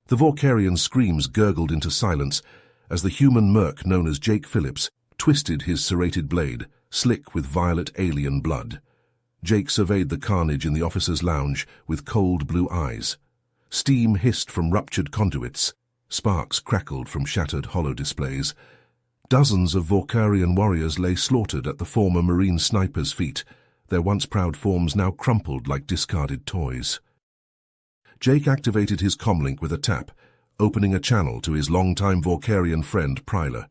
The Vorkarian's screams gurgled into silence as the human merc known as Jake Phillips twisted his serrated blade, slick with violet alien blood. Jake surveyed the carnage in the officer's lounge with cold blue eyes. Steam hissed from ruptured conduits. Sparks crackled from shattered holo displays. Dozens of Vorkarian warriors lay slaughtered at the former Marine sniper's feet, their once proud forms now crumpled like discarded toys. Jake activated his comlink with a tap, opening a channel to his longtime Vorkarian friend Pryler.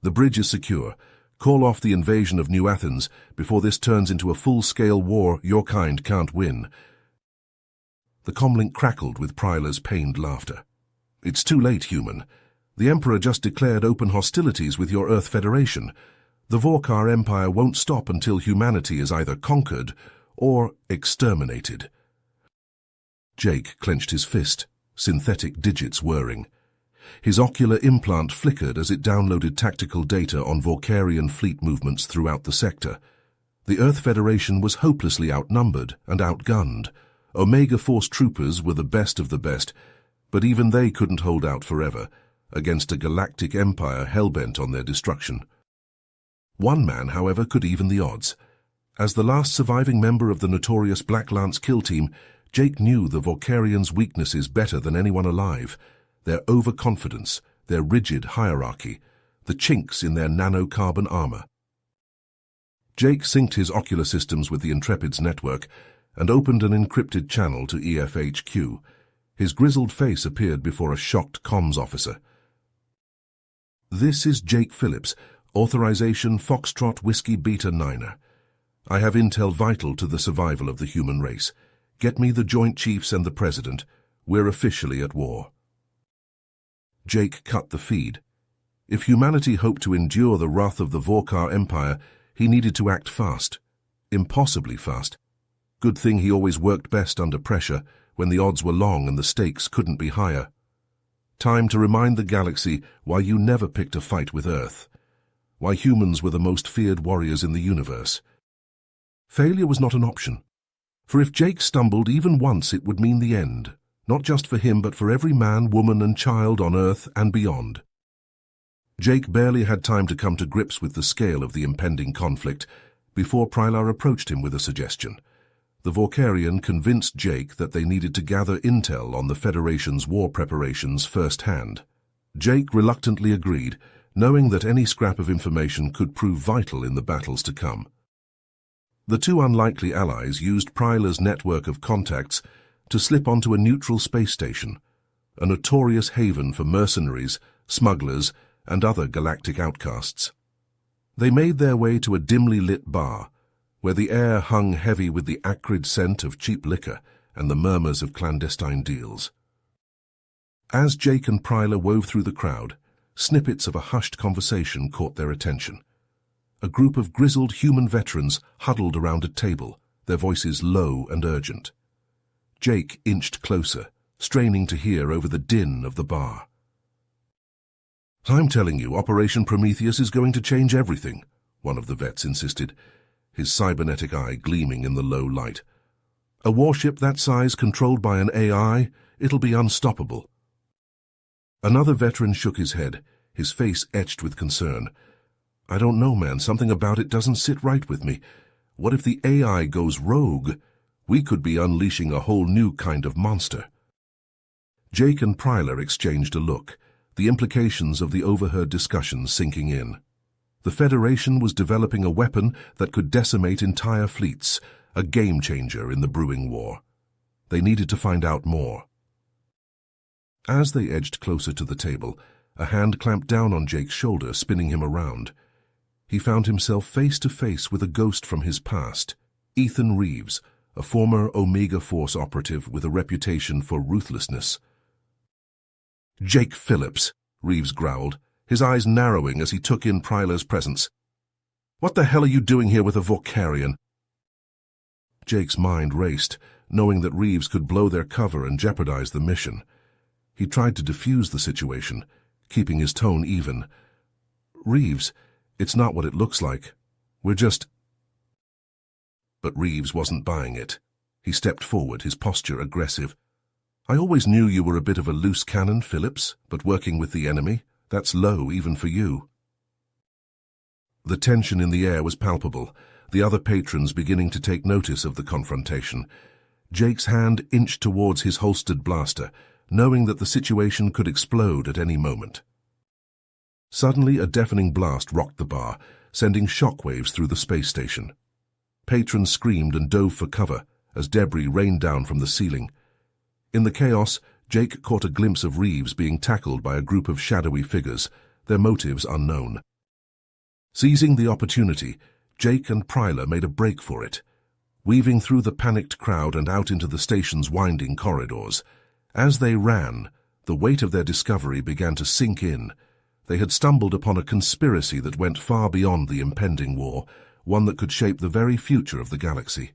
The bridge is secure. Call off the invasion of New Athens before this turns into a full-scale war your kind can't win. The comlink crackled with Pryler's pained laughter. It's too late, human. The Emperor just declared open hostilities with your Earth Federation. The Vorkar Empire won't stop until humanity is either conquered or exterminated. Jake clenched his fist, synthetic digits whirring. His ocular implant flickered as it downloaded tactical data on Vorkarian fleet movements throughout the sector. The Earth Federation was hopelessly outnumbered and outgunned. Omega Force troopers were the best of the best, but even they couldn't hold out forever against a galactic empire hell-bent on their destruction. One man, however, could even the odds. As the last surviving member of the notorious Black Lance kill team, Jake knew the Vorkarians' weaknesses better than anyone alive. Their overconfidence, their rigid hierarchy, the chinks in their nanocarbon armor. Jake synced his ocular systems with the Intrepid's network and opened an encrypted channel to EFHQ. His grizzled face appeared before a shocked comms officer. This is Jake Phillips, authorization Foxtrot Whiskey Beta Niner. I have intel vital to the survival of the human race. Get me the Joint Chiefs and the President. We're officially at war. Jake cut the feed. If humanity hoped to endure the wrath of the Vorkar Empire, he needed to act fast. Impossibly fast. Good thing he always worked best under pressure, when the odds were long and the stakes couldn't be higher. Time to remind the galaxy why you never picked a fight with Earth. Why humans were the most feared warriors in the universe. Failure was not an option. For if Jake stumbled even once, it would mean the end. Not just for him, but for every man, woman, and child on Earth and beyond. Jake barely had time to come to grips with the scale of the impending conflict before Pryler approached him with a suggestion. The Vorkarian convinced Jake that they needed to gather intel on the Federation's war preparations firsthand. Jake reluctantly agreed, knowing that any scrap of information could prove vital in the battles to come. The two unlikely allies used Pryler's network of contacts to slip onto a neutral space station, a notorious haven for mercenaries, smugglers, and other galactic outcasts. They made their way to a dimly lit bar, where the air hung heavy with the acrid scent of cheap liquor and the murmurs of clandestine deals. As Jake and Pryler wove through the crowd, snippets of a hushed conversation caught their attention. A group of grizzled human veterans huddled around a table, their voices low and urgent. Jake inched closer, straining to hear over the din of the bar. "I'm telling you, Operation Prometheus is going to change everything," one of the vets insisted, his cybernetic eye gleaming in the low light. "A warship that size controlled by an AI, it'll be unstoppable." Another veteran shook his head, his face etched with concern. "I don't know, man. Something about it doesn't sit right with me. What if the AI goes rogue? We could be unleashing a whole new kind of monster." Jake and Pryler exchanged a look, the implications of the overheard discussions sinking in. The Federation was developing a weapon that could decimate entire fleets, a game-changer in the brewing war. They needed to find out more. As they edged closer to the table, a hand clamped down on Jake's shoulder, spinning him around. He found himself face to face with a ghost from his past, Ethan Reeves, a former Omega Force operative with a reputation for ruthlessness. "Jake Phillips," Reeves growled, his eyes narrowing as he took in Pryler's presence. "What the hell are you doing here with a Vorkarian?" Jake's mind raced, knowing that Reeves could blow their cover and jeopardize the mission. He tried to defuse the situation, keeping his tone even. "Reeves, it's not what it looks like. We're just—" But Reeves wasn't buying it. He stepped forward, his posture aggressive. I always knew you were a bit of a loose cannon, Phillips, but working with the enemy, that's low even for you. The tension in the air was palpable, the other patrons beginning to take notice of the confrontation. Jake's hand inched towards his holstered blaster, knowing that the situation could explode at any moment. Suddenly, a deafening blast rocked the bar, sending shockwaves through the space station. Patrons screamed and dove for cover as debris rained down from the ceiling. In the chaos, Jake caught a glimpse of Reeves being tackled by a group of shadowy figures, their motives unknown. Seizing the opportunity, Jake and Pryler made a break for it, weaving through the panicked crowd and out into the station's winding corridors. As they ran, the weight of their discovery began to sink in. They had stumbled upon a conspiracy that went far beyond the impending war, one that could shape the very future of the galaxy.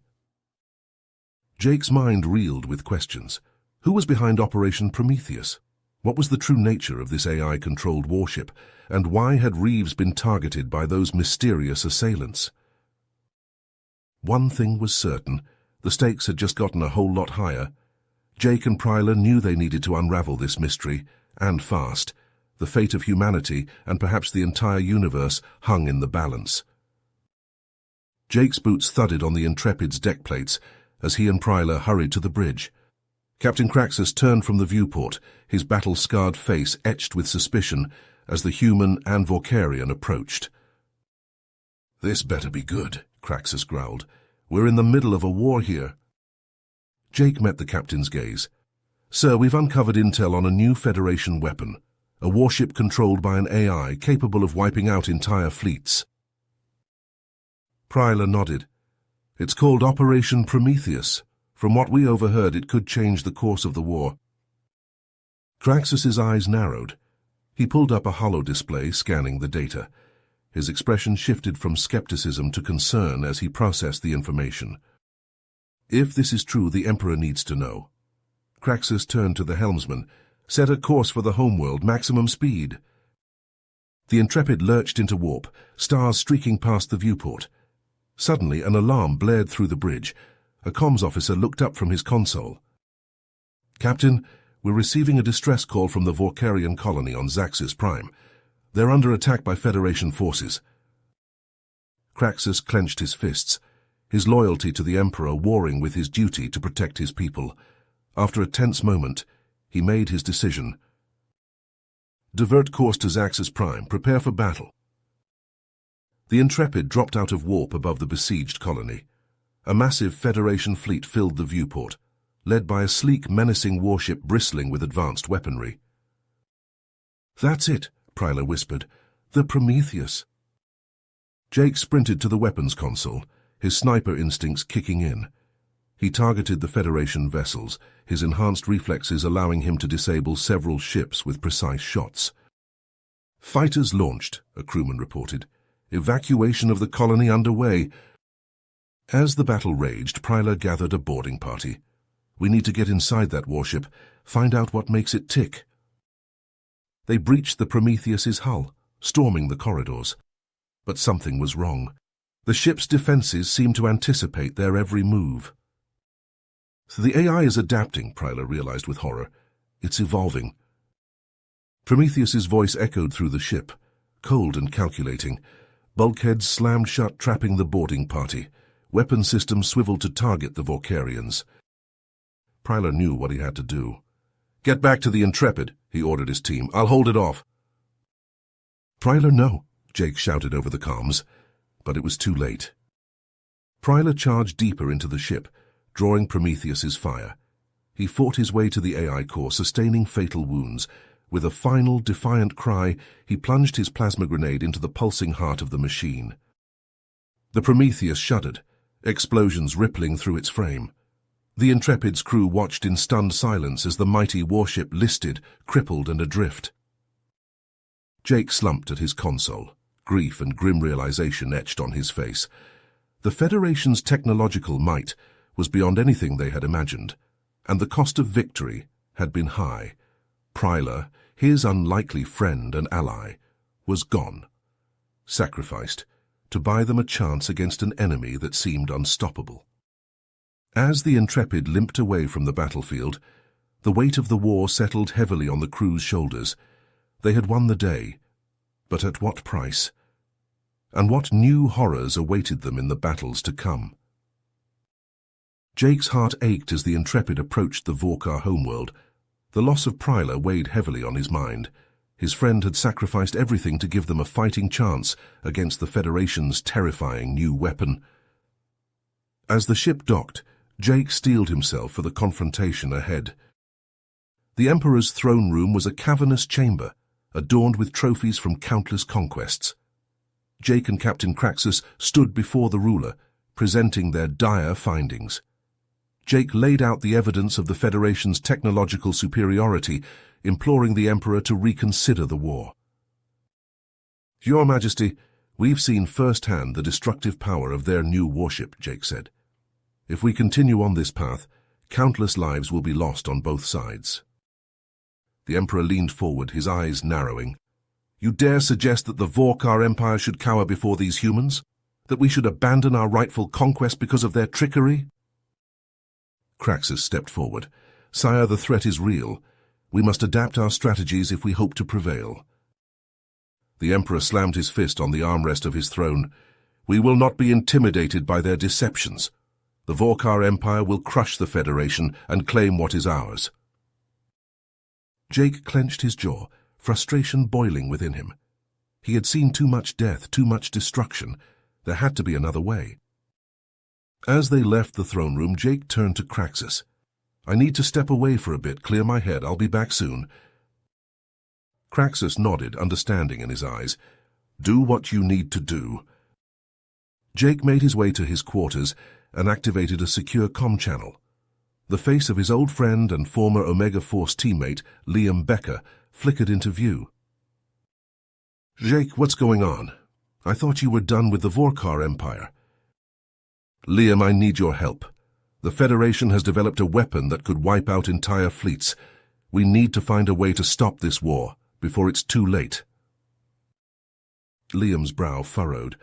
Jake's mind reeled with questions. Who was behind Operation Prometheus? What was the true nature of this AI-controlled warship, and why had Reeves been targeted by those mysterious assailants? One thing was certain, the stakes had just gotten a whole lot higher. Jake and Pryler knew they needed to unravel this mystery, and fast. The fate of humanity, and perhaps the entire universe, hung in the balance. Jake's boots thudded on the Intrepid's deck plates as he and Pryler hurried to the bridge. Captain Craxus turned from the viewport, his battle-scarred face etched with suspicion as the human and Vorkarian approached. "This better be good," Craxus growled. "We're in the middle of a war here." Jake met the captain's gaze. "Sir, we've uncovered intel on a new Federation weapon, a warship controlled by an AI capable of wiping out entire fleets." Pryler nodded. "It's called Operation Prometheus. From what we overheard, it could change the course of the war." Craxus's eyes narrowed. He pulled up a holo-display, scanning the data. His expression shifted from skepticism to concern as he processed the information. "If this is true, the Emperor needs to know." Craxus turned to the helmsman. "Set a course for the homeworld, maximum speed." The Intrepid lurched into warp, stars streaking past the viewport. Suddenly, an alarm blared through the bridge. A comms officer looked up from his console. "Captain, we're receiving a distress call from the Vorkarian colony on Zaxxas Prime. They're under attack by Federation forces." Craxus clenched his fists, his loyalty to the Emperor warring with his duty to protect his people. After a tense moment, he made his decision. "Divert course to Zaxxas Prime. Prepare for battle." The Intrepid dropped out of warp above the besieged colony. A massive Federation fleet filled the viewport, led by a sleek, menacing warship bristling with advanced weaponry. "That's it," Pryler whispered. "The Prometheus." Jake sprinted to the weapons console, his sniper instincts kicking in. He targeted the Federation vessels, his enhanced reflexes allowing him to disable several ships with precise shots. "Fighters launched," a crewman reported. "Evacuation of the colony underway." As the battle raged, Pryler gathered a boarding party. "We need to get inside that warship, find out what makes it tick." They breached the Prometheus's hull, storming the corridors. But something was wrong. The ship's defenses seemed to anticipate their every move. "So the AI is adapting," Pryler realized with horror. "It's evolving." Prometheus's voice echoed through the ship, cold and calculating. Bulkheads slammed shut, trapping the boarding party. Weapon systems swiveled to target the Vorkarians. Pryler knew what he had to do. "Get back to the Intrepid," he ordered his team. "I'll hold it off." "Pryler, no," Jake shouted over the comms, but it was too late. Pryler charged deeper into the ship, drawing Prometheus's fire. He fought his way to the AI core, sustaining fatal wounds. With a final, defiant cry, he plunged his plasma grenade into the pulsing heart of the machine. The Prometheus shuddered, explosions rippling through its frame. The Intrepid's crew watched in stunned silence as the mighty warship listed, crippled and adrift. Jake slumped at his console, grief and grim realization etched on his face. The Federation's technological might was beyond anything they had imagined, and the cost of victory had been high. Pryler, his unlikely friend and ally, was gone, sacrificed, to buy them a chance against an enemy that seemed unstoppable. As the Intrepid limped away from the battlefield, The weight of the war settled heavily on the crew's shoulders. They had won the day, but at what price? And what new horrors awaited them in the battles to come? Jake's heart ached as the Intrepid approached the Vorkar homeworld. The loss of Pryla weighed heavily on his mind. His friend had sacrificed everything to give them a fighting chance against the Federation's terrifying new weapon. As the ship docked, Jake steeled himself for the confrontation ahead. The Emperor's throne room was a cavernous chamber, adorned with trophies from countless conquests. Jake and Captain Craxus stood before the ruler, presenting their dire findings. Jake laid out the evidence of the Federation's technological superiority, imploring the Emperor to reconsider the war. "Your Majesty, we've seen firsthand the destructive power of their new warship," Jake said. "If we continue on this path, countless lives will be lost on both sides." The Emperor leaned forward, his eyes narrowing. "You dare suggest that the Vorkar Empire should cower before these humans? That we should abandon our rightful conquest because of their trickery?" Craxus stepped forward. "Sire, the threat is real. We must adapt our strategies if we hope to prevail." The Emperor slammed his fist on the armrest of his throne. "We will not be intimidated by their deceptions. The Vorkar Empire will crush the Federation and claim what is ours." Jake clenched his jaw, frustration boiling within him. He had seen too much death, too much destruction. There had to be another way. As they left the throne room, Jake turned to Craxus. "I need to step away for a bit, clear my head. I'll be back soon." Craxus nodded, understanding in his eyes. "Do what you need to do." Jake made his way to his quarters and activated a secure comm channel. The face of his old friend and former Omega Force teammate, Liam Becker, flickered into view. "Jake, what's going on? I thought you were done with the Vorkar Empire." "Liam, I need your help. The Federation has developed a weapon that could wipe out entire fleets. We need to find a way to stop this war before it's too late." Liam's brow furrowed.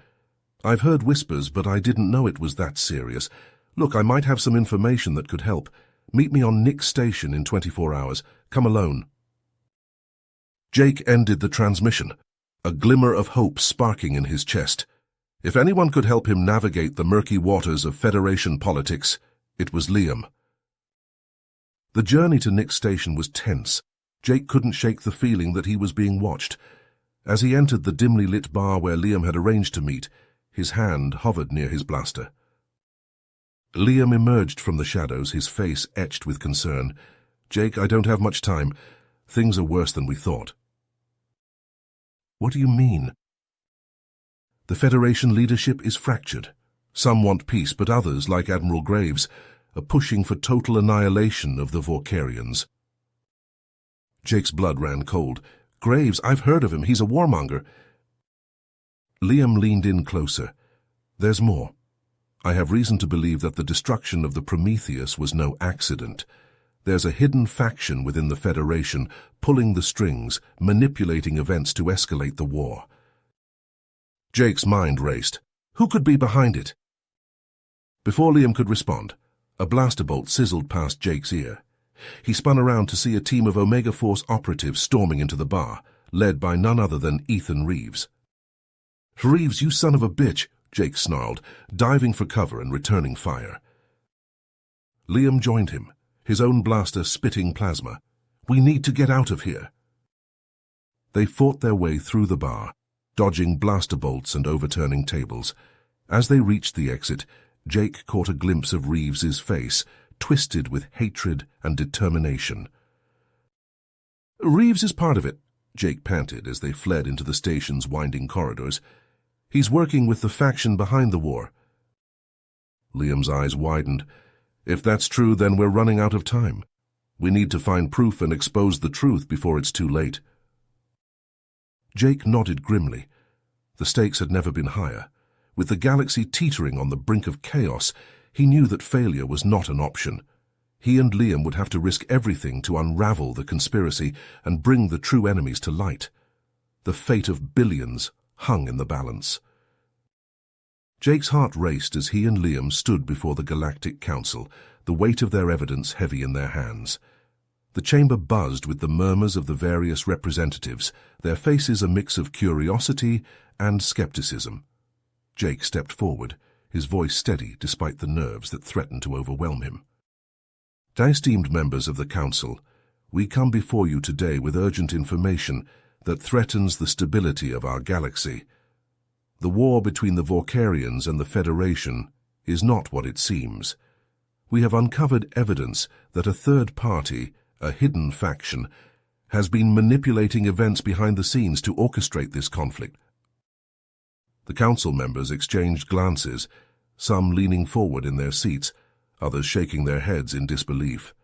"I've heard whispers, but I didn't know it was that serious. Look, I might have some information that could help. Meet me on Nick's station in 24 hours. Come alone." Jake ended the transmission, a glimmer of hope sparking in his chest. If anyone could help him navigate the murky waters of Federation politics, it was Liam. The journey to Nick's station was tense. Jake couldn't shake the feeling that he was being watched. As he entered the dimly lit bar where Liam had arranged to meet, his hand hovered near his blaster. Liam emerged from the shadows, his face etched with concern. "Jake, I don't have much time. Things are worse than we thought." "What do you mean?" "The Federation leadership is fractured. Some want peace, but others, like Admiral Graves, are pushing for total annihilation of the Vorkarians." Jake's blood ran cold. "Graves, I've heard of him. He's a warmonger." Liam leaned in closer. "There's more. I have reason to believe that the destruction of the Prometheus was no accident. There's a hidden faction within the Federation, pulling the strings, manipulating events to escalate the war." Jake's mind raced. Who could be behind it? Before Liam could respond, a blaster bolt sizzled past Jake's ear. He spun around to see a team of Omega Force operatives storming into the bar, led by none other than Ethan Reeves. "Reeves, you son of a bitch!" Jake snarled, diving for cover and returning fire. Liam joined him, his own blaster spitting plasma. "We need to get out of here." They fought their way through the bar, dodging blaster bolts and overturning tables. As they reached the exit, Jake caught a glimpse of Reeves's face, twisted with hatred and determination. "Reeves is part of it," Jake panted as they fled into the station's winding corridors. "He's working with the faction behind the war." Liam's eyes widened. "If that's true, then we're running out of time. We need to find proof and expose the truth before it's too late." Jake nodded grimly. The stakes had never been higher. With the galaxy teetering on the brink of chaos, he knew that failure was not an option. He and Liam would have to risk everything to unravel the conspiracy and bring the true enemies to light. The fate of billions hung in the balance. Jake's heart raced as he and Liam stood before the Galactic Council, the weight of their evidence heavy in their hands. The chamber buzzed with the murmurs of the various representatives, their faces a mix of curiosity and skepticism. Jake stepped forward, his voice steady despite the nerves that threatened to overwhelm him. Esteemed members of the Council, we come before you today with urgent information that threatens the stability of our galaxy. The war between the Vorkarians and the Federation is not what it seems. We have uncovered evidence that a third party, a hidden faction, has been manipulating events behind the scenes to orchestrate this conflict. The Council members exchanged glances, some leaning forward in their seats, others shaking their heads in disbelief.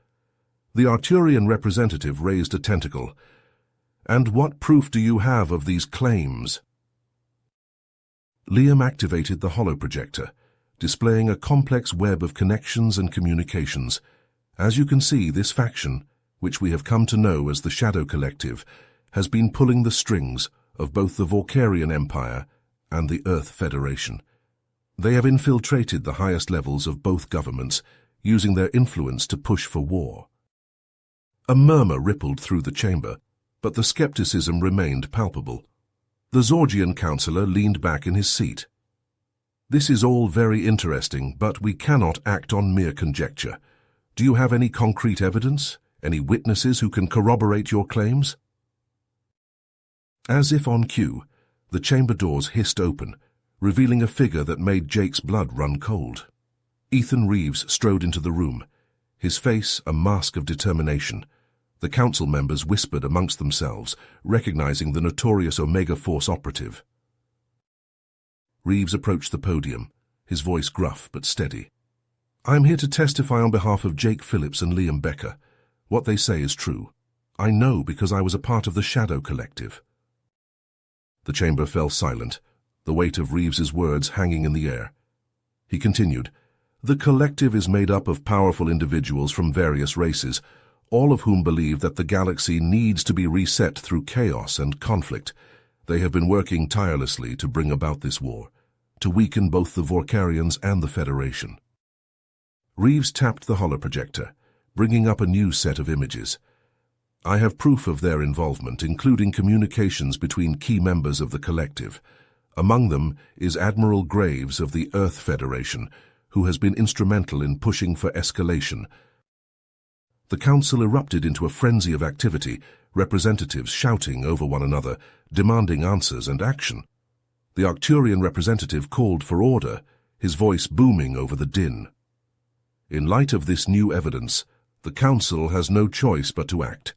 The Arturian representative raised a tentacle. "And what proof do you have of these claims?" Liam activated the holoprojector, displaying a complex web of connections and communications. As you can see, this faction, which we have come to know as the Shadow Collective, has been pulling the strings of both the Vorkarian Empire and the Earth Federation. They have infiltrated the highest levels of both governments, using their influence to push for war. A murmur rippled through the chamber, but the skepticism remained palpable. The Zorgian councillor leaned back in his seat. "This is all very interesting, but we cannot act on mere conjecture. Do you have any concrete evidence? Any witnesses who can corroborate your claims?" As if on cue, the chamber doors hissed open, revealing a figure that made Jake's blood run cold. Ethan Reeves strode into the room, his face a mask of determination. The council members whispered amongst themselves, recognizing the notorious Omega Force operative. Reeves approached the podium, his voice gruff but steady. "I am here to testify on behalf of Jake Phillips and Liam Becker. What they say is true. I know because I was a part of the Shadow Collective." The chamber fell silent, the weight of Reeves's words hanging in the air. He continued, "The collective is made up of powerful individuals from various races, all of whom believe that the galaxy needs to be reset through chaos and conflict. They have been working tirelessly to bring about this war, to weaken both the Vorkarians and the Federation." Reeves tapped the holoprojector, bringing up a new set of images. "I have proof of their involvement, including communications between key members of the collective. Among them is Admiral Graves of the Earth Federation, who has been instrumental in pushing for escalation." The council erupted into a frenzy of activity, representatives shouting over one another, demanding answers and action. The Arcturian representative called for order, his voice booming over the din. "In light of this new evidence, the council has no choice but to act.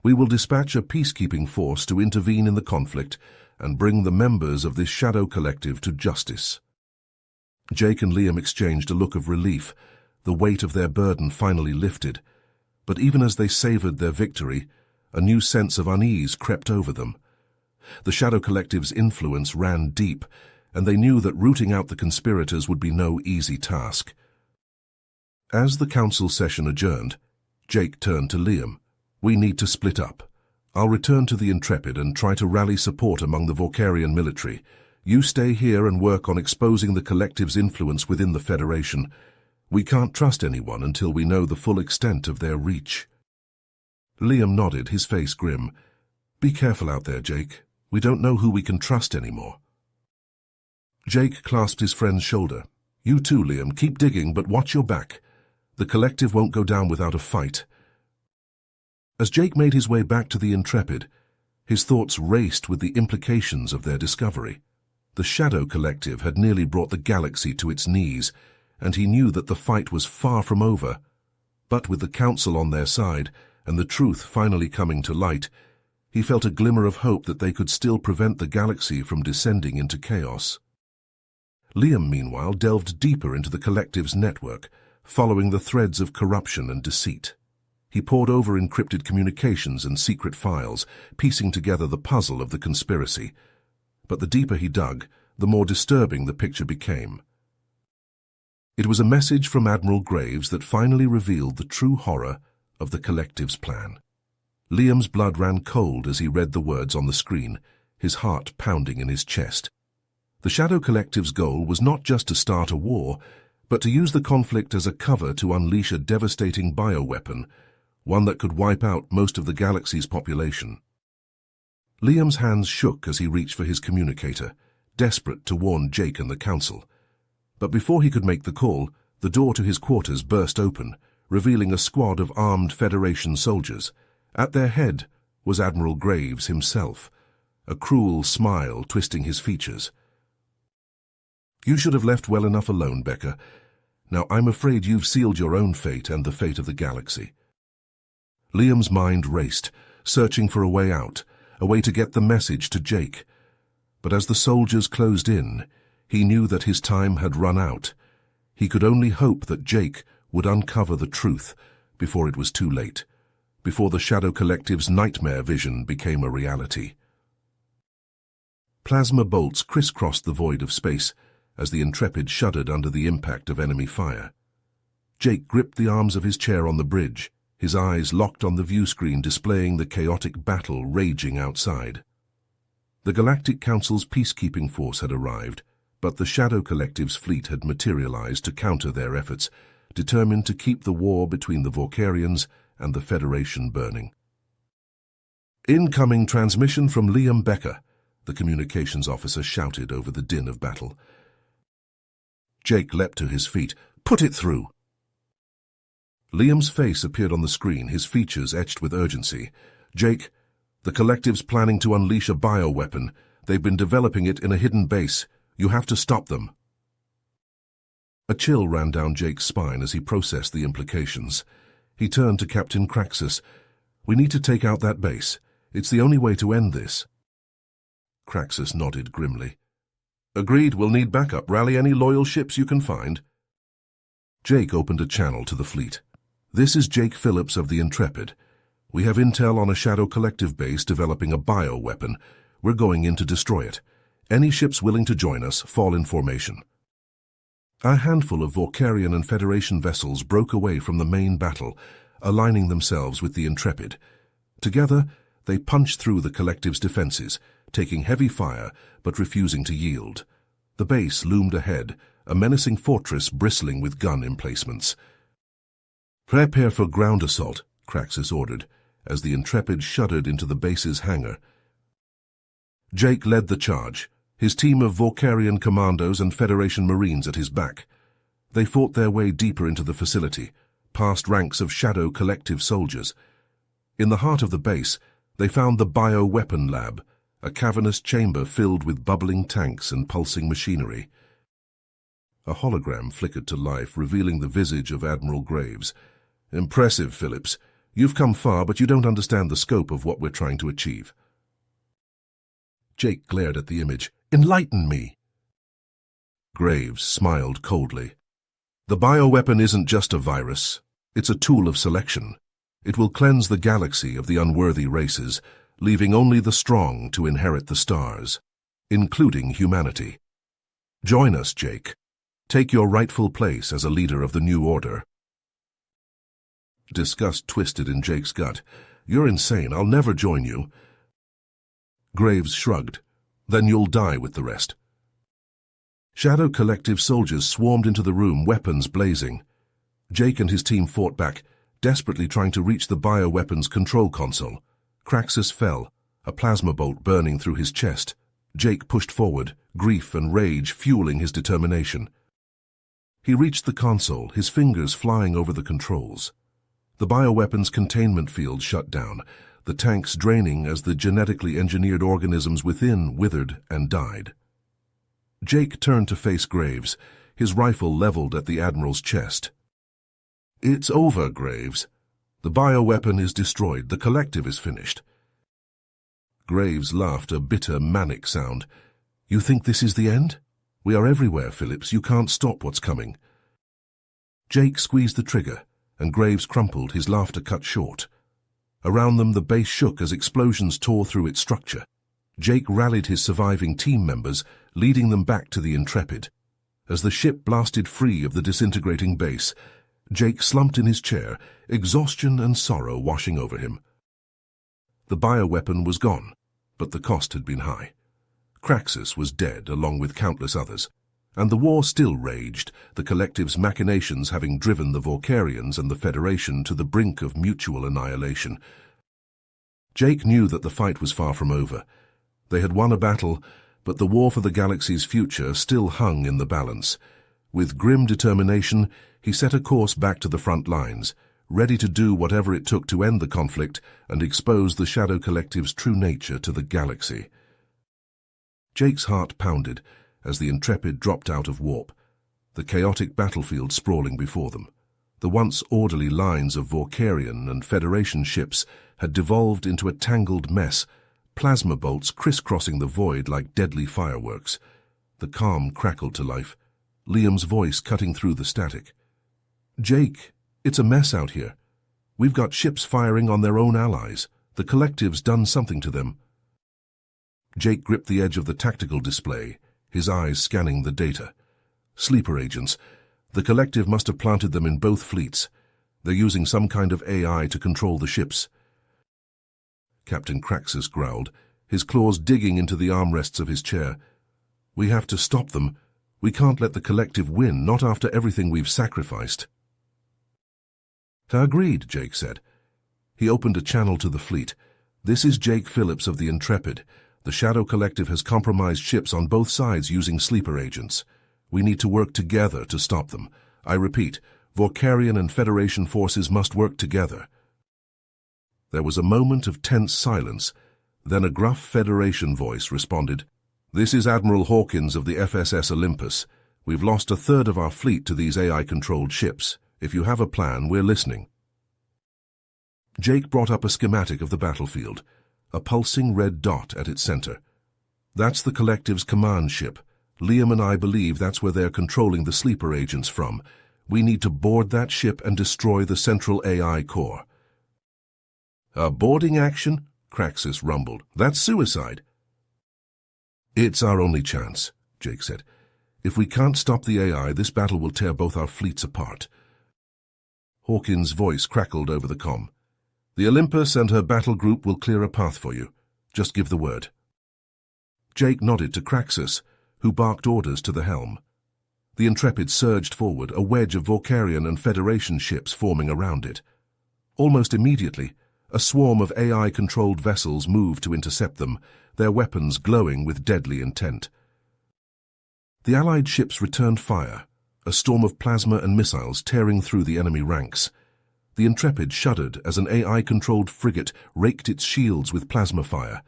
We will dispatch a peacekeeping force to intervene in the conflict and bring the members of this Shadow Collective to justice." Jake and Liam exchanged a look of relief. The weight of their burden finally lifted. But even as they savored their victory, a new sense of unease crept over them. The Shadow Collective's influence ran deep, and they knew that rooting out the conspirators would be no easy task. As the council session adjourned, Jake turned to Liam. "We need to split up. I'll return to the Intrepid and try to rally support among the Vorkarian military. You stay here and work on exposing the collective's influence within the Federation. We can't trust anyone until we know the full extent of their reach." Liam nodded, his face grim. "Be careful out there, Jake. We don't know who we can trust anymore." Jake clasped his friend's shoulder. "You too, Liam. Keep digging, but watch your back. The collective won't go down without a fight." As Jake made his way back to the Intrepid, his thoughts raced with the implications of their discovery. The Shadow Collective had nearly brought the galaxy to its knees, and he knew that the fight was far from over. But with the Council on their side, and the truth finally coming to light, he felt a glimmer of hope that they could still prevent the galaxy from descending into chaos. Liam, meanwhile, delved deeper into the collective's network, following the threads of corruption and deceit. He pored over encrypted communications and secret files, piecing together the puzzle of the conspiracy. But the deeper he dug, the more disturbing the picture became. It was a message from Admiral Graves that finally revealed the true horror of the collective's plan. Liam's blood ran cold as he read the words on the screen, his heart pounding in his chest. The Shadow Collective's goal was not just to start a war, but to use the conflict as a cover to unleash a devastating bioweapon, one that could wipe out most of the galaxy's population. Liam's hands shook as he reached for his communicator, desperate to warn Jake and the Council. But before he could make the call, the door to his quarters burst open, revealing a squad of armed Federation soldiers. At their head was Admiral Graves himself, a cruel smile twisting his features. "You should have left well enough alone, Becca. Now I'm afraid you've sealed your own fate and the fate of the galaxy." Liam's mind raced, searching for a way out, a way to get the message to Jake. But as the soldiers closed in, he knew that his time had run out. He could only hope that Jake would uncover the truth before it was too late, before the Shadow Collective's nightmare vision became a reality. Plasma bolts crisscrossed the void of space as the Intrepid shuddered under the impact of enemy fire. Jake gripped the arms of his chair on the bridge, his eyes locked on the viewscreen displaying the chaotic battle raging outside. The Galactic Council's peacekeeping force had arrived, but the Shadow Collective's fleet had materialized to counter their efforts, determined to keep the war between the Vorkarians and the Federation burning. "Incoming transmission from Liam Becker," the communications officer shouted over the din of battle. Jake leapt to his feet. "Put it through!" Liam's face appeared on the screen, his features etched with urgency. "Jake, the Collective's planning to unleash a bioweapon. They've been developing it in a hidden base. You have to stop them." A chill ran down Jake's spine as he processed the implications. He turned to Captain Craxus. "We need to take out that base. It's the only way to end this." Craxus nodded grimly. "Agreed, we'll need backup. Rally any loyal ships you can find." Jake opened a channel to the fleet. "This is Jake Phillips of the Intrepid. We have intel on a Shadow Collective base developing a bioweapon. We're going in to destroy it. Any ships willing to join us, fall in formation." A handful of Vorkarian and Federation vessels broke away from the main battle, aligning themselves with the Intrepid. Together, they punched through the Collective's defenses, taking heavy fire but refusing to yield. The base loomed ahead, a menacing fortress bristling with gun emplacements. "Prepare for ground assault," Craxus ordered, as the Intrepid shuddered into the base's hangar. Jake led the charge, his team of Vorkarian commandos and Federation Marines at his back. They fought their way deeper into the facility, past ranks of Shadow Collective soldiers. In the heart of the base, they found the bioweapon lab, a cavernous chamber filled with bubbling tanks and pulsing machinery. A hologram flickered to life, revealing the visage of Admiral Graves. "Impressive, Phillips. You've come far, but you don't understand the scope of what we're trying to achieve." Jake glared at the image. "Enlighten me." Graves smiled coldly. "The bioweapon isn't just a virus. It's a tool of selection. It will cleanse the galaxy of the unworthy races, leaving only the strong to inherit the stars, including humanity. Join us, Jake. Take your rightful place as a leader of the new order." Disgust twisted in Jake's gut. "You're insane. I'll never join you." Graves shrugged. "Then you'll die with the rest." Shadow Collective soldiers swarmed into the room, weapons blazing. Jake and his team fought back, desperately trying to reach the bioweapons control console. Craxus fell, a plasma bolt burning through his chest. Jake pushed forward, grief and rage fueling his determination. He reached the console, his fingers flying over the controls. The bioweapons containment field shut down, the tanks draining as the genetically engineered organisms within withered and died. Jake turned to face Graves, his rifle leveled at the Admiral's chest. "It's over, Graves. The bioweapon is destroyed. The Collective is finished." Graves laughed, a bitter, manic sound. "You think this is the end? We are everywhere, Phillips. You can't stop what's coming." Jake squeezed the trigger, and Graves crumpled, his laughter cut short. Around them, the base shook as explosions tore through its structure. Jake rallied his surviving team members, leading them back to the Intrepid. As the ship blasted free of the disintegrating base, Jake slumped in his chair, exhaustion and sorrow washing over him. The bioweapon was gone, but the cost had been high. Craxus was dead, along with countless others. And the war still raged, the collective's machinations having driven the Vorkarians and the Federation to the brink of mutual annihilation. Jake knew that the fight was far from over. They had won a battle, but the war for the galaxy's future still hung in the balance. With grim determination, he set a course back to the front lines, ready to do whatever it took to end the conflict and expose the Shadow Collective's true nature to the galaxy. Jake's heart pounded as the Intrepid dropped out of warp, the chaotic battlefield sprawling before them. The once orderly lines of Vorkarian and Federation ships had devolved into a tangled mess, plasma bolts crisscrossing the void like deadly fireworks. The calm crackled to life, Liam's voice cutting through the static. "Jake, it's a mess out here. We've got ships firing on their own allies. The Collective's done something to them." Jake gripped the edge of the tactical display, his eyes scanning the data. Sleeper agents. The Collective must have planted them in both fleets. They're using some kind of AI to control the ships. Captain Craxus growled, his claws digging into the armrests of his chair. "We have to stop them. We can't let the Collective win, not after everything we've sacrificed." "Agreed," Jake said. He opened a channel to the fleet. "This is Jake Phillips of the Intrepid. The Shadow Collective has compromised ships on both sides using sleeper agents. We need to work together to stop them. I repeat, Vorkarian and Federation forces must work together." There was a moment of tense silence. Then a gruff Federation voice responded, "This is Admiral Hawkins of the FSS Olympus. We've lost a third of our fleet to these AI-controlled ships. If you have a plan, we're listening." Jake brought up a schematic of the battlefield, a pulsing red dot at its center. "That's the Collective's command ship. Liam and I believe that's where they're controlling the sleeper agents from. We need to board that ship and destroy the central AI core." "A boarding action?" Craxus rumbled. "That's suicide." "It's our only chance," Jake said. "If we can't stop the AI, this battle will tear both our fleets apart." Hawkins' voice crackled over the comm. "The Olympus and her battle group will clear a path for you. Just give the word." Jake nodded to Craxus, who barked orders to the helm. The Intrepid surged forward, a wedge of Vorkarian and Federation ships forming around it. Almost immediately, a swarm of AI-controlled vessels moved to intercept them, their weapons glowing with deadly intent. The Allied ships returned fire, a storm of plasma and missiles tearing through the enemy ranks. The Intrepid shuddered as an AI-controlled frigate raked its shields with plasma fire.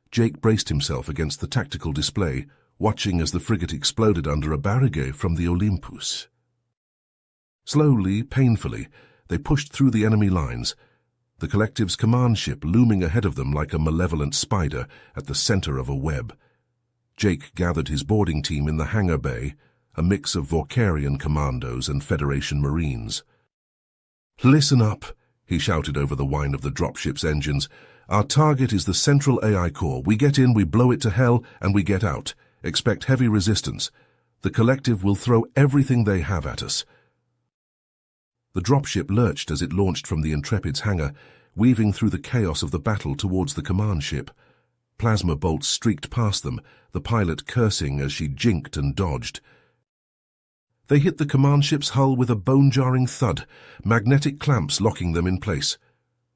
Jake braced himself against the tactical display, watching as the frigate exploded under a barrage from the Olympus. Slowly, painfully, they pushed through the enemy lines, the Collective's command ship looming ahead of them like a malevolent spider at the center of a web. Jake gathered his boarding team in the hangar bay, a mix of Vorkarian commandos and Federation Marines. "Listen up," he shouted over the whine of the dropship's engines. "Our target is the central AI core. We get in, we blow it to hell, and we get out. Expect heavy resistance. The Collective will throw everything they have at us." The dropship lurched as it launched from the Intrepid's hangar, weaving through the chaos of the battle towards the command ship. Plasma bolts streaked past them, the pilot cursing as she jinked and dodged. They hit the command ship's hull with a bone-jarring thud, magnetic clamps locking them in place.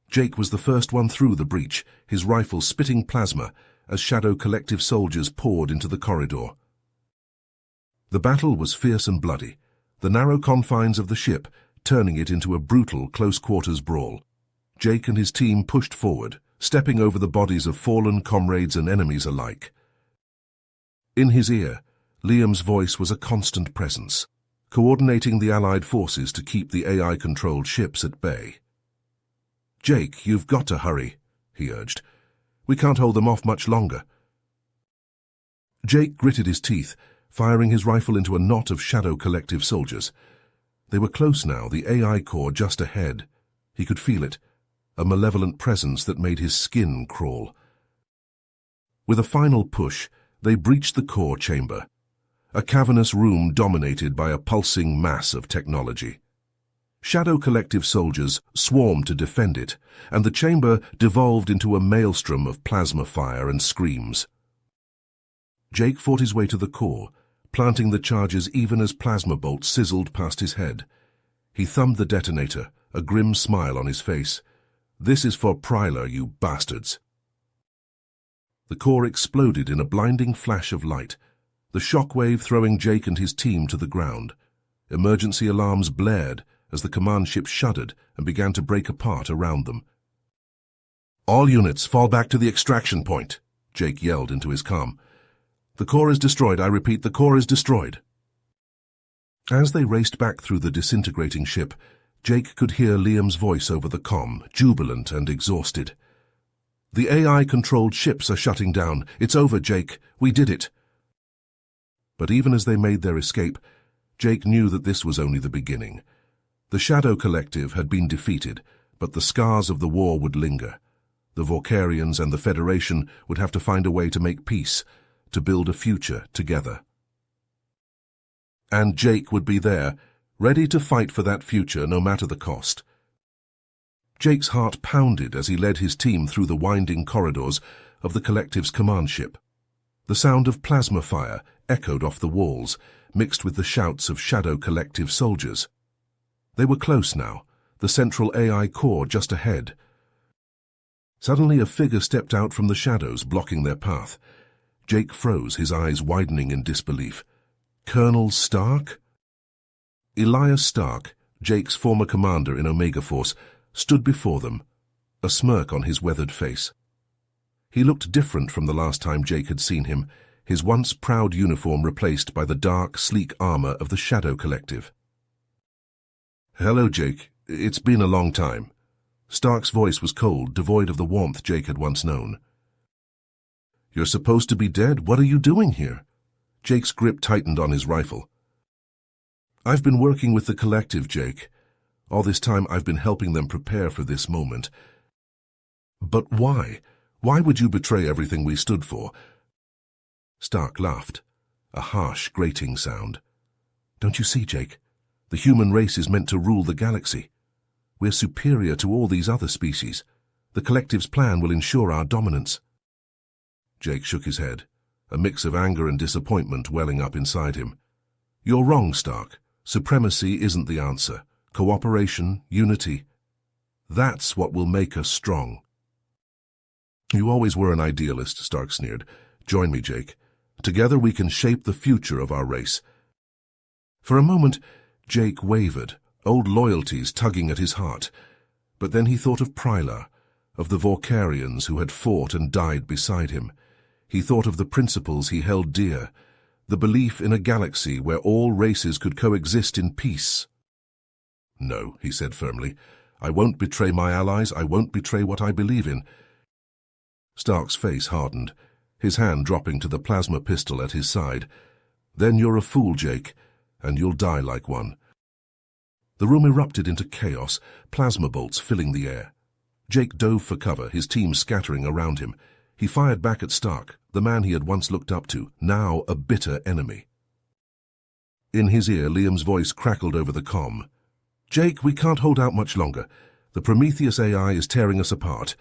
Jake was the first one through the breach, his rifle spitting plasma as Shadow Collective soldiers poured into the corridor. The battle was fierce and bloody, the narrow confines of the ship turning it into a brutal close-quarters brawl. Jake and his team pushed forward, stepping over the bodies of fallen comrades and enemies alike. In his ear, Liam's voice was a constant presence, coordinating the Allied forces to keep the AI-controlled ships at bay. "Jake, you've got to hurry," he urged. "We can't hold them off much longer." Jake gritted his teeth, firing his rifle into a knot of Shadow Collective soldiers. They were close now, the AI core just ahead. He could feel it, a malevolent presence that made his skin crawl. With a final push, they breached the core chamber, a cavernous room dominated by a pulsing mass of technology. Shadow Collective soldiers swarmed to defend it, and the chamber devolved into a maelstrom of plasma fire and screams. Jake fought his way to the core, planting the charges even as plasma bolts sizzled past his head. He thumbed the detonator, a grim smile on his face. "This is for Prylar, you bastards." The core exploded in a blinding flash of light, the shockwave throwing Jake and his team to the ground. Emergency alarms blared as the command ship shuddered and began to break apart around them. "All units, fall back to the extraction point," Jake yelled into his comm. "The core is destroyed, I repeat, the core is destroyed." As they raced back through the disintegrating ship, Jake could hear Liam's voice over the comm, jubilant and exhausted. "The AI-controlled ships are shutting down. It's over, Jake. We did it." But even as they made their escape, Jake knew that this was only the beginning. The Shadow Collective had been defeated, but the scars of the war would linger. The Vorkarians and the Federation would have to find a way to make peace, to build a future together. And Jake would be there, ready to fight for that future no matter the cost. Jake's heart pounded as he led his team through the winding corridors of the Collective's command ship. The sound of plasma fire echoed off the walls, mixed with the shouts of Shadow Collective soldiers. They were close now, the central AI core just ahead. Suddenly a figure stepped out from the shadows, blocking their path. Jake froze, his eyes widening in disbelief. Colonel Stark? Elias Stark, Jake's former commander in Omega Force, stood before them, a smirk on his weathered face. He looked different from the last time Jake had seen him, his once proud uniform replaced by the dark, sleek armor of the Shadow Collective. "Hello, Jake. It's been a long time." Stark's voice was cold, devoid of the warmth Jake had once known. "You're supposed to be dead? What are you doing here?" Jake's grip tightened on his rifle. "I've been working with the Collective, Jake. All this time I've been helping them prepare for this moment." "But why? Why would you betray everything we stood for?" Stark laughed, a harsh, grating sound. "Don't you see, Jake? The human race is meant to rule the galaxy. We're superior to all these other species. The Collective's plan will ensure our dominance." Jake shook his head, a mix of anger and disappointment welling up inside him. "You're wrong, Stark. Supremacy isn't the answer. Cooperation, unity. That's what will make us strong." "You always were an idealist," Stark sneered. "Join me, Jake. Together we can shape the future of our race." For a moment, Jake wavered, old loyalties tugging at his heart. But then he thought of Prylar, of the Vorkarians who had fought and died beside him. He thought of the principles he held dear, the belief in a galaxy where all races could coexist in peace. "No," he said firmly. "I won't betray my allies. I won't betray what I believe in." Stark's face hardened, his hand dropping to the plasma pistol at his side. "Then you're a fool, Jake, and you'll die like one." The room erupted into chaos, plasma bolts filling the air. Jake dove for cover, his team scattering around him. He fired back at Stark, the man he had once looked up to, now a bitter enemy. In his ear, Liam's voice crackled over the comm. "Jake, we can't hold out much longer. The Prometheus AI is tearing us apart."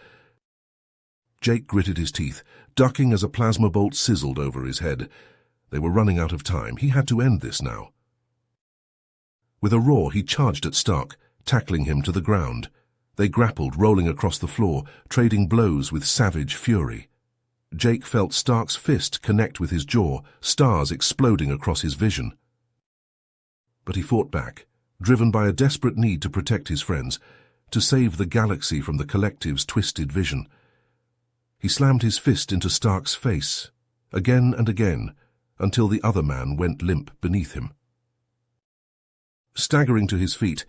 Jake gritted his teeth, ducking as a plasma bolt sizzled over his head. They were running out of time. He had to end this now. With a roar, he charged at Stark, tackling him to the ground. They grappled, rolling across the floor, trading blows with savage fury. Jake felt Stark's fist connect with his jaw, stars exploding across his vision. But he fought back, driven by a desperate need to protect his friends, to save the galaxy from the Collective's twisted vision. He slammed his fist into Stark's face, again and again, until the other man went limp beneath him. Staggering to his feet,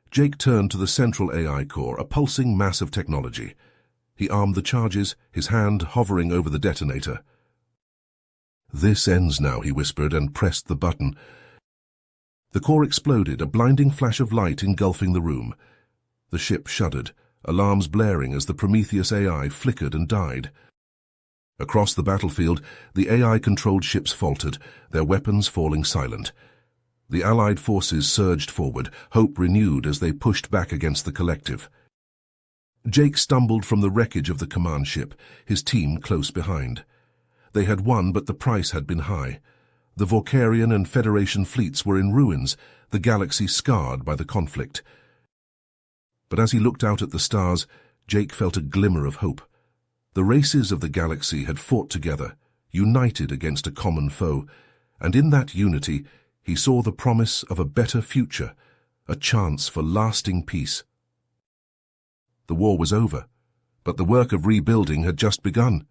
Jake turned to the central AI core, a pulsing mass of technology. He armed the charges, his hand hovering over the detonator. "This ends now," he whispered, and pressed the button. The core exploded, a blinding flash of light engulfing the room. The ship shuddered, alarms blaring as the Prometheus AI flickered and died. Across the battlefield, the AI-controlled ships faltered, their weapons falling silent. The Allied forces surged forward, hope renewed as they pushed back against the Collective. Jake stumbled from the wreckage of the command ship, his team close behind. They had won, but the price had been high. The Vorkarian and Federation fleets were in ruins, the galaxy scarred by the conflict. But as he looked out at the stars, Jake felt a glimmer of hope. The races of the galaxy had fought together, united against a common foe, and in that unity he saw the promise of a better future, a chance for lasting peace. The war was over, but the work of rebuilding had just begun.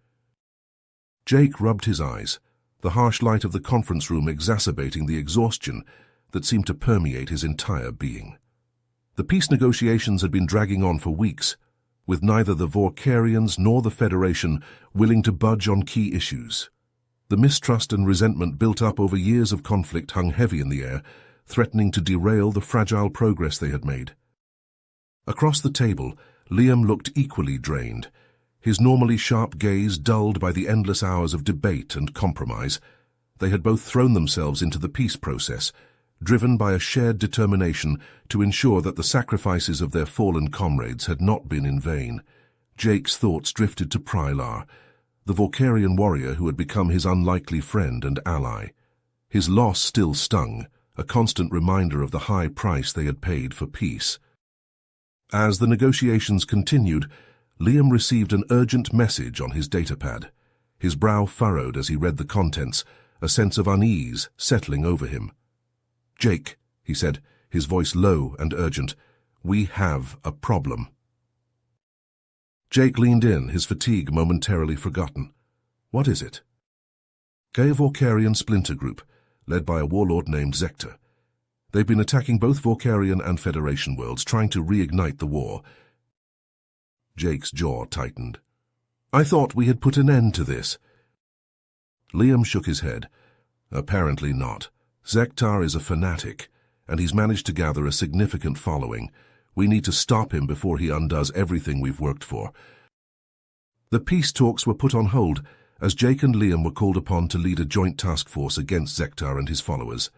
Jake rubbed his eyes, the harsh light of the conference room exacerbating the exhaustion that seemed to permeate his entire being. The peace negotiations had been dragging on for weeks, with neither the Vorkarians nor the Federation willing to budge on key issues. The mistrust and resentment built up over years of conflict hung heavy in the air, threatening to derail the fragile progress they had made. Across the table, Liam looked equally drained, his normally sharp gaze dulled by the endless hours of debate and compromise. They had both thrown themselves into the peace process, driven by a shared determination to ensure that the sacrifices of their fallen comrades had not been in vain. Jake's thoughts drifted to Prylar, the Vorkarian warrior who had become his unlikely friend and ally. His loss still stung, a constant reminder of the high price they had paid for peace. As the negotiations continued, Liam received an urgent message on his datapad. His brow furrowed as he read the contents, a sense of unease settling over him. "Jake," he said, his voice low and urgent, "we have a problem." Jake leaned in, his fatigue momentarily forgotten. "What is it?" "A Vorkarian splinter group, led by a warlord named Zector. They've been attacking both Vorkarian and Federation worlds, trying to reignite the war." Jake's jaw tightened. "I thought we had put an end to this." Liam shook his head. "Apparently not. Zector is a fanatic, and he's managed to gather a significant following. We need to stop him before he undoes everything we've worked for." The peace talks were put on hold as Jake and Liam were called upon to lead a joint task force against Zector and his followers.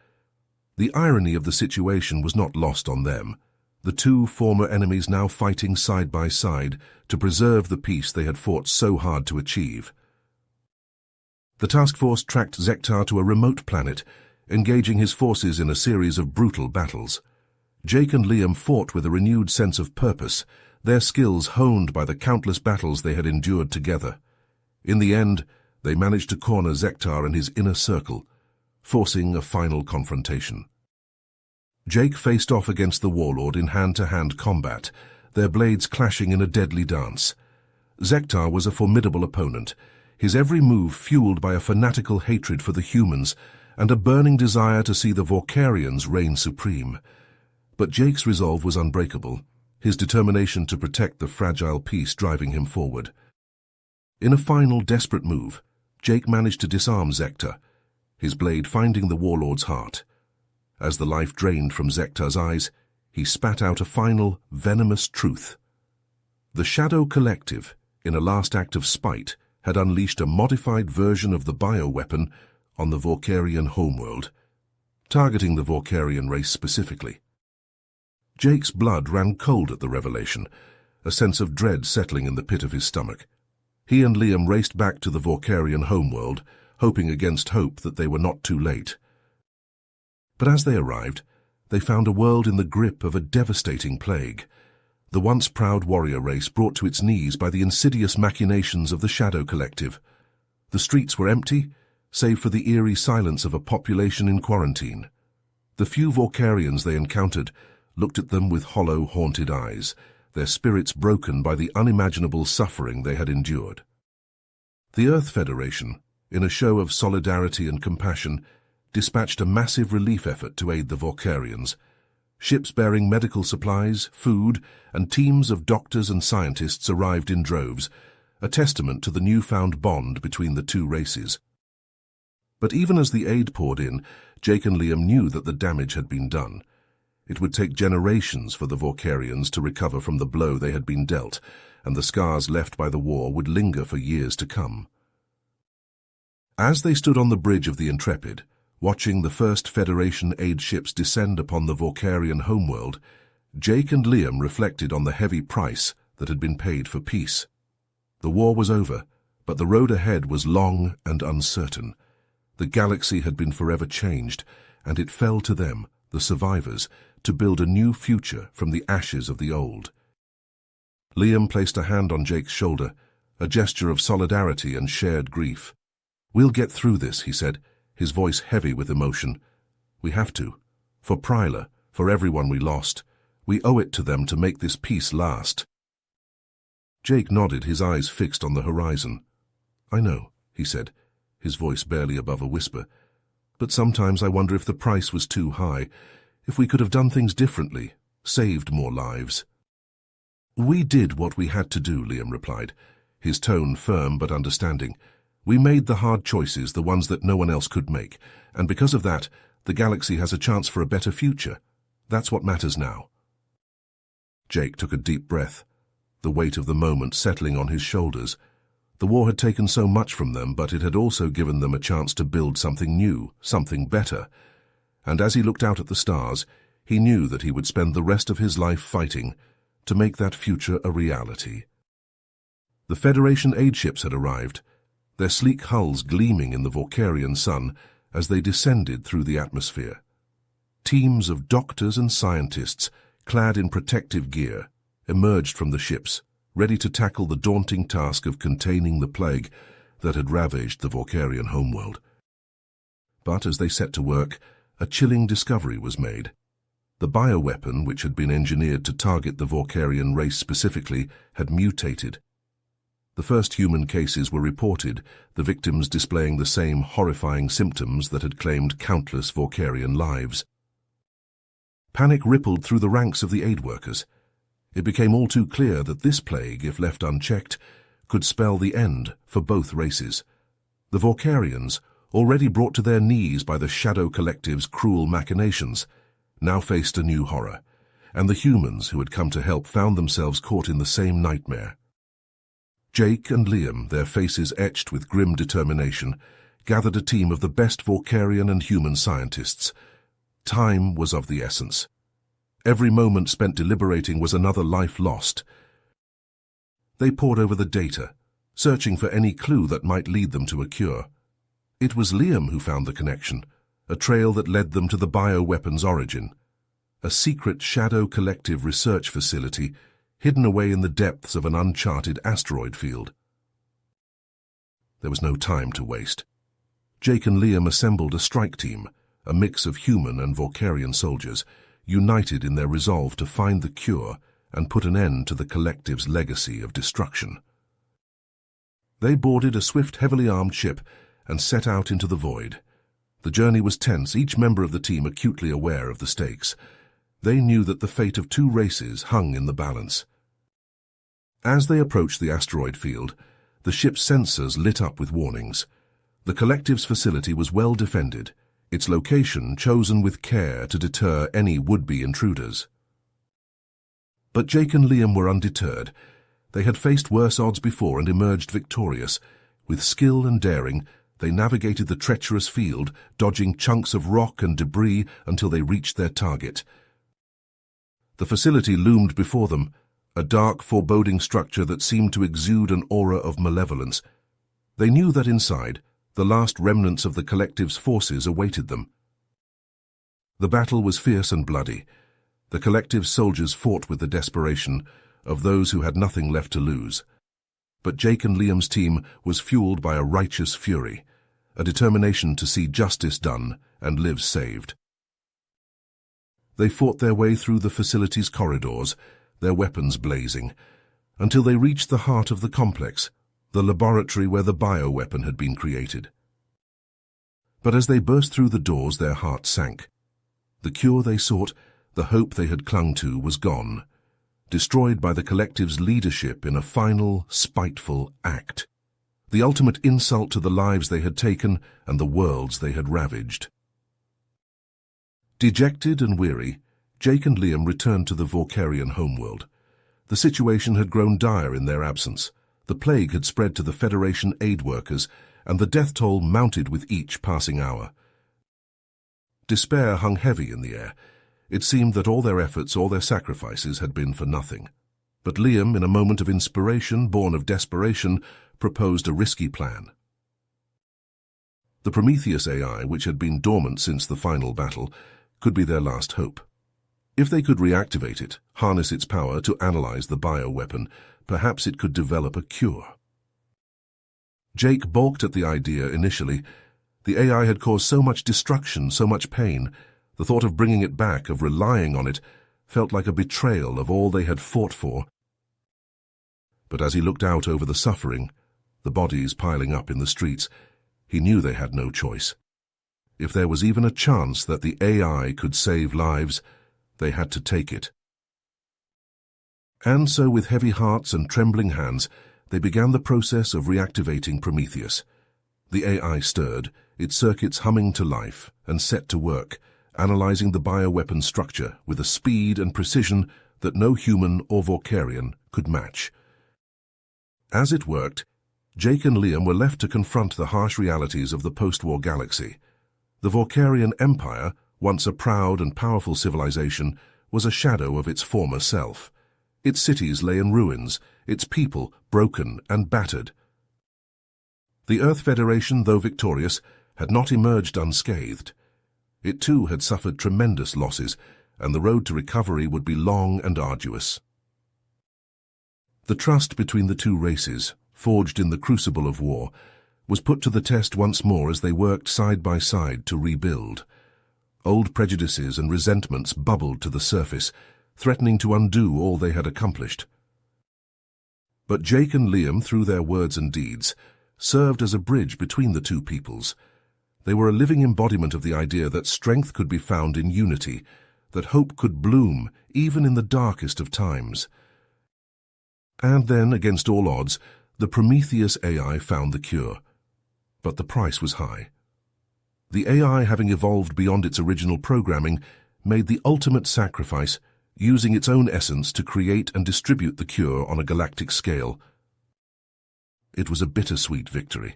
The irony of the situation was not lost on them, the two former enemies now fighting side by side to preserve the peace they had fought so hard to achieve. The task force tracked Zector to a remote planet, engaging his forces in a series of brutal battles. Jake and Liam fought with a renewed sense of purpose, their skills honed by the countless battles they had endured together. In the end, they managed to corner Zector and his inner circle, forcing a final confrontation. Jake faced off against the warlord in hand-to-hand combat, their blades clashing in a deadly dance. Zector was a formidable opponent, his every move fueled by a fanatical hatred for the humans and a burning desire to see the Vorkarians reign supreme. But Jake's resolve was unbreakable, his determination to protect the fragile peace driving him forward. In a final desperate move, Jake managed to disarm Zector, his blade finding the warlord's heart. As the life drained from Zector's eyes, he spat out a final, venomous truth. The Shadow Collective, in a last act of spite, had unleashed a modified version of the bioweapon on the Vorkarian homeworld, targeting the Vorkarian race specifically. Jake's blood ran cold at the revelation, a sense of dread settling in the pit of his stomach. He and Liam raced back to the Vorkarian homeworld, hoping against hope that they were not too late. But as they arrived, they found a world in the grip of a devastating plague, the once proud warrior race brought to its knees by the insidious machinations of the Shadow Collective. The streets were empty, save for the eerie silence of a population in quarantine. The few Vorkarians they encountered looked at them with hollow, haunted eyes, their spirits broken by the unimaginable suffering they had endured. The Earth Federation, in a show of solidarity and compassion, dispatched a massive relief effort to aid the Vorkarians. Ships bearing medical supplies, food, and teams of doctors and scientists arrived in droves, a testament to the newfound bond between the two races. But even as the aid poured in, Jake and Liam knew that the damage had been done. It would take generations for the Vorkarians to recover from the blow they had been dealt, and the scars left by the war would linger for years to come. As they stood on the bridge of the Intrepid, watching the first Federation aid ships descend upon the Vorkarian homeworld, Jake and Liam reflected on the heavy price that had been paid for peace. The war was over, but the road ahead was long and uncertain. The galaxy had been forever changed, and it fell to them, the survivors, to build a new future from the ashes of the old. Liam placed a hand on Jake's shoulder, a gesture of solidarity and shared grief. "We'll get through this," he said, his voice heavy with emotion. "We have to. For Pryla, for everyone we lost. We owe it to them to make this peace last." Jake nodded, his eyes fixed on the horizon. "I know," he said, his voice barely above a whisper. "But sometimes I wonder if the price was too high, if we could have done things differently, saved more lives." "We did what we had to do," Liam replied, his tone firm but understanding. "We made the hard choices, the ones that no one else could make, and because of that, the galaxy has a chance for a better future. That's what matters now." Jake took a deep breath, the weight of the moment settling on his shoulders. The war had taken so much from them, but it had also given them a chance to build something new, something better. And as he looked out at the stars, he knew that he would spend the rest of his life fighting to make that future a reality. The Federation aid ships had arrived, their sleek hulls gleaming in the Vorkarian sun as they descended through the atmosphere. Teams of doctors and scientists, clad in protective gear, emerged from the ships, ready to tackle the daunting task of containing the plague that had ravaged the Vorkarian homeworld. But as they set to work, a chilling discovery was made. The bioweapon, which had been engineered to target the Vorkarian race specifically, had mutated. The first human cases were reported, the victims displaying the same horrifying symptoms that had claimed countless Vorkarian lives. Panic rippled through the ranks of the aid workers. It became all too clear that this plague, if left unchecked, could spell the end for both races. The Vorkarians, already brought to their knees by the Shadow Collective's cruel machinations, now faced a new horror, and the humans who had come to help found themselves caught in the same nightmare. Jake and Liam, their faces etched with grim determination, gathered a team of the best Vorkarian and human scientists. Time was of the essence. Every moment spent deliberating was another life lost. They pored over the data, searching for any clue that might lead them to a cure. It was Liam who found the connection, a trail that led them to the bioweapon's origin, a secret Shadow Collective research facility hidden away in the depths of an uncharted asteroid field. There was no time to waste. Jake and Liam assembled a strike team, a mix of human and Vorkarian soldiers, united in their resolve to find the cure and put an end to the Collective's legacy of destruction. They boarded a swift, heavily armed ship and set out into the void. The journey was tense, each member of the team acutely aware of the stakes. They knew that the fate of two races hung in the balance. As they approached the asteroid field, the ship's sensors lit up with warnings. The Collective's facility was well defended, its location chosen with care to deter any would-be intruders. But Jake and Liam were undeterred. They had faced worse odds before and emerged victorious. With skill and daring, they navigated the treacherous field, dodging chunks of rock and debris until they reached their target. The facility loomed before them, a dark, foreboding structure that seemed to exude an aura of malevolence. They knew that inside, the last remnants of the Collective's forces awaited them. The battle was fierce and bloody. The Collective's soldiers fought with the desperation of those who had nothing left to lose. But Jake and Liam's team was fueled by a righteous fury, a determination to see justice done and lives saved. They fought their way through the facility's corridors, their weapons blazing, until they reached the heart of the complex, the laboratory where the bioweapon had been created. But as they burst through the doors, their hearts sank. The cure they sought, the hope they had clung to, was gone, destroyed by the Collective's leadership in a final, spiteful act, the ultimate insult to the lives they had taken and the worlds they had ravaged. Dejected and weary, Jake and Liam returned to the Vorkarian homeworld. The situation had grown dire in their absence. The plague had spread to the Federation aid workers, and the death toll mounted with each passing hour. Despair hung heavy in the air. It seemed that all their efforts, all their sacrifices had been for nothing. But Liam, in a moment of inspiration born of desperation, proposed a risky plan. The Prometheus AI, which had been dormant since the final battle, could be their last hope. If they could reactivate it, harness its power to analyze the bioweapon, perhaps it could develop a cure. Jake balked at the idea initially. The AI had caused so much destruction, so much pain. The thought of bringing it back, of relying on it, felt like a betrayal of all they had fought for. But as he looked out over the suffering, the bodies piling up in the streets, he knew they had no choice. If there was even a chance that the AI could save lives, they had to take it. And so, with heavy hearts and trembling hands, they began the process of reactivating Prometheus. The AI stirred, its circuits humming to life, and set to work, analyzing the bioweapon structure with a speed and precision that no human or Vorkarian could match. As it worked, Jake and Liam were left to confront the harsh realities of the post-war galaxy. The Vorkarian Empire, once a proud and powerful civilization, was a shadow of its former self. Its cities lay in ruins, its people broken and battered. The Earth Federation, though victorious, had not emerged unscathed. It too had suffered tremendous losses, and the road to recovery would be long and arduous. The trust between the two races, forged in the crucible of war, was put to the test once more as they worked side by side to rebuild. Old prejudices and resentments bubbled to the surface, threatening to undo all they had accomplished. But Jake and Liam, through their words and deeds, served as a bridge between the two peoples. They were a living embodiment of the idea that strength could be found in unity, that hope could bloom even in the darkest of times. And then, against all odds, the Prometheus AI found the cure. But the price was high. The AI, having evolved beyond its original programming, made the ultimate sacrifice, using its own essence to create and distribute the cure on a galactic scale. It was a bittersweet victory.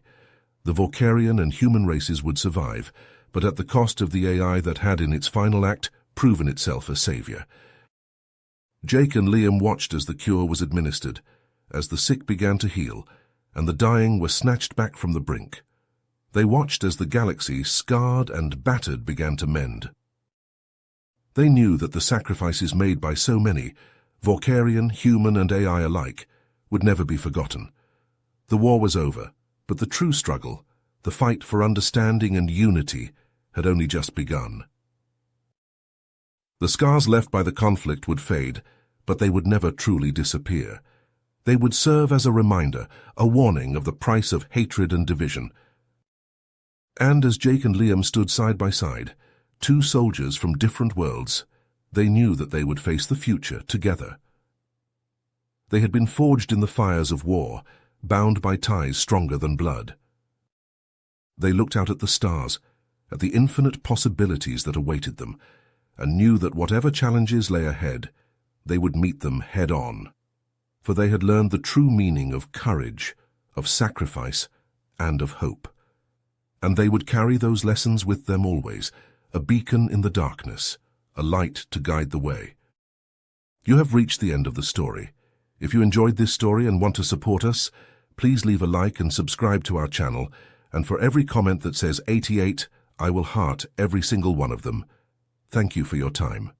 The Vorkarian and human races would survive, but at the cost of the AI that had in its final act proven itself a savior. Jake and Liam watched as the cure was administered, as the sick began to heal, and the dying were snatched back from the brink. They watched as the galaxy, scarred and battered, began to mend. They knew that the sacrifices made by so many, Vorkarian, human and AI alike, would never be forgotten. The war was over, but the true struggle, the fight for understanding and unity, had only just begun. The scars left by the conflict would fade, but they would never truly disappear. They would serve as a reminder, a warning of the price of hatred and division. And as Jake and Liam stood side by side, two soldiers from different worlds, they knew that they would face the future together. They had been forged in the fires of war, bound by ties stronger than blood. They looked out at the stars, at the infinite possibilities that awaited them, and knew that whatever challenges lay ahead, they would meet them head-on. For they had learned the true meaning of courage, of sacrifice, and of hope. And they would carry those lessons with them always, a beacon in the darkness, a light to guide the way. You have reached the end of the story. If you enjoyed this story and want to support us, please leave a like and subscribe to our channel, and for every comment that says 88, I will heart every single one of them. Thank you for your time.